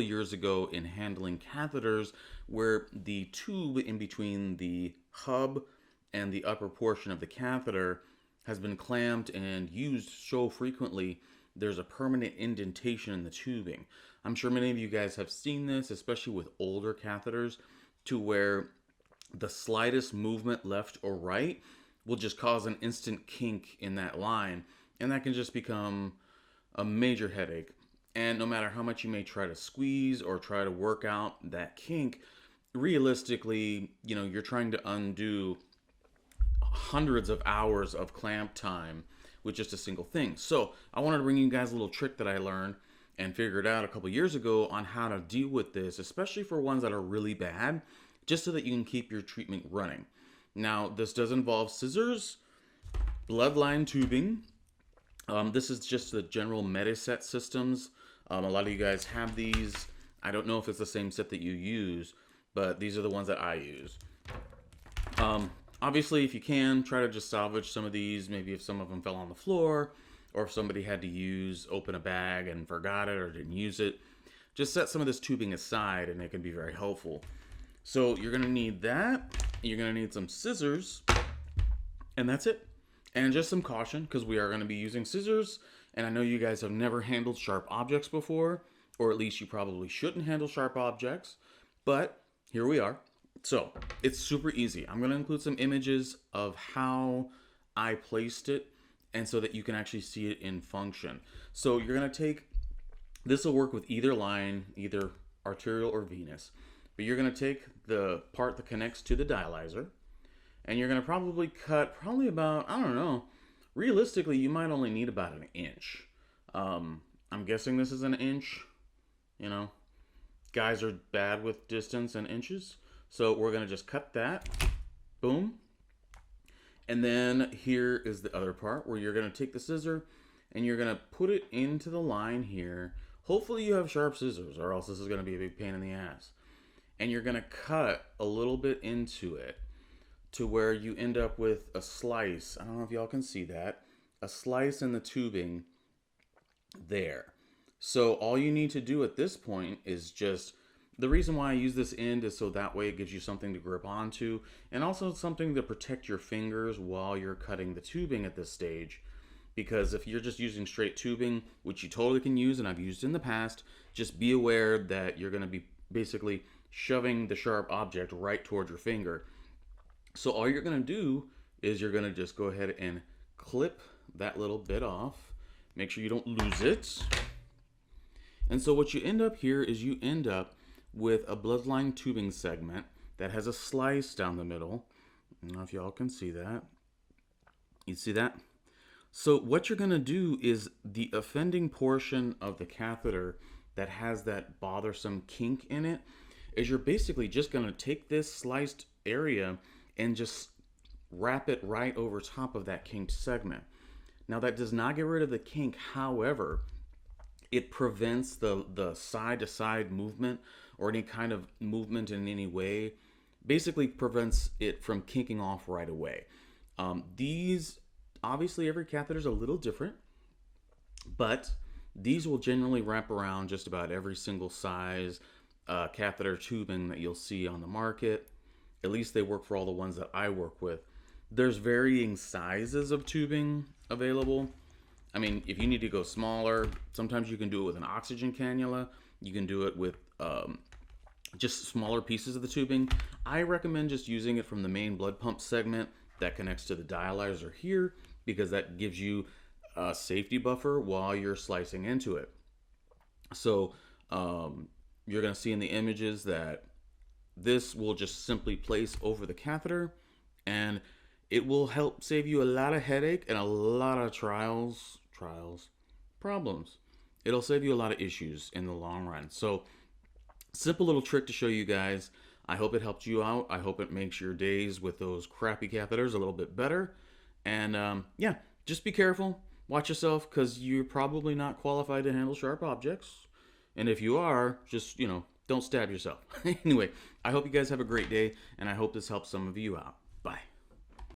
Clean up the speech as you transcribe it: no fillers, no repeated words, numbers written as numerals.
Years ago in handling catheters where the tube in between the hub and the upper portion of the catheter has been clamped and used so frequently there's a permanent indentation in the tubing. I'm sure many of you guys have seen this, especially with older catheters, to where the slightest movement left or right will just cause an instant kink in that line, and that can just become a major headache. And no matter how much you may try to squeeze or try to work out that kink, realistically, you're trying to undo hundreds of hours of clamp time with just a single thing. So I wanted to bring you guys a little trick that I learned and figured out a couple years ago on how to deal with this, especially for ones that are really bad, just so that you can keep your treatment running. Now, this does involve scissors, bloodline tubing. This is just the general Mediset systems. A lot of you guys have these. I don't know if it's the same set that you use, but these are the ones that I use. Obviously, if you can, try to just salvage some of these. Maybe if some of them fell on the floor, or if somebody had to open a bag and forgot it or didn't use it, just set some of this tubing aside and it can be very helpful. So you're gonna need that. You're gonna need some scissors, and that's it. And just some caution, because we are gonna be using scissors, and I know you guys have never handled sharp objects before, or at least you probably shouldn't handle sharp objects, but here we are. So it's super easy. I'm gonna include some images of how I placed it, and so that you can actually see it in function. So you're gonna take, this will work with either line, either arterial or venous, but you're gonna take the part that connects to the dialyzer, and you're gonna probably cut about, I don't know, realistically you might only need about an inch. I'm guessing this is an inch. Guys are bad with distance and inches, so we're gonna just cut that. Boom. And then here is the other part where you're gonna take the scissor and you're gonna put it into the line here. Hopefully you have sharp scissors, or else this is gonna be a big pain in the ass. And you're gonna cut a little bit into it to where you end up with a slice. I don't know if y'all can see that. A slice in the tubing there. So all you need to do at this point is just, the reason why I use this end is so that way it gives you something to grip onto, and also something to protect your fingers while you're cutting the tubing at this stage. Because if you're just using straight tubing, which you totally can use and I've used in the past, just be aware that you're gonna be basically shoving the sharp object right towards your finger. So all you're gonna do is you're gonna just go ahead and clip that little bit off. Make sure you don't lose it. And so what you end up here is you end up with a bloodline tubing segment that has a slice down the middle. I don't know if y'all can see that. You see that? So what you're gonna do is the offending portion of the catheter that has that bothersome kink in it, is you're basically just gonna take this sliced area and just wrap it right over top of that kinked segment. Now that does not get rid of the kink, however, it prevents the side-to-side movement or any kind of movement in any way, basically prevents it from kinking off right away. These, obviously every catheter is a little different, but these will generally wrap around just about every single size catheter tubing that you'll see on the market. At least they work for all the ones that I work with. There's varying sizes of tubing available. I mean, if you need to go smaller, sometimes you can do it with an oxygen cannula. You can do it with just smaller pieces of the tubing. I recommend just using it from the main blood pump segment that connects to the dialyzer here, because that gives you a safety buffer while you're slicing into it. So you're gonna see in the images that this will just simply place over the catheter, and it will help save you a lot of headache and a lot of problems. It'll save you a lot of issues in the long run. So simple little trick to show you guys. I hope it helped you out. I hope it makes your days with those crappy catheters a little bit better. And yeah, just be careful. Watch yourself, because you're probably not qualified to handle sharp objects. And if you are, just, don't stab yourself. Anyway, I hope you guys have a great day, and I hope this helps some of you out.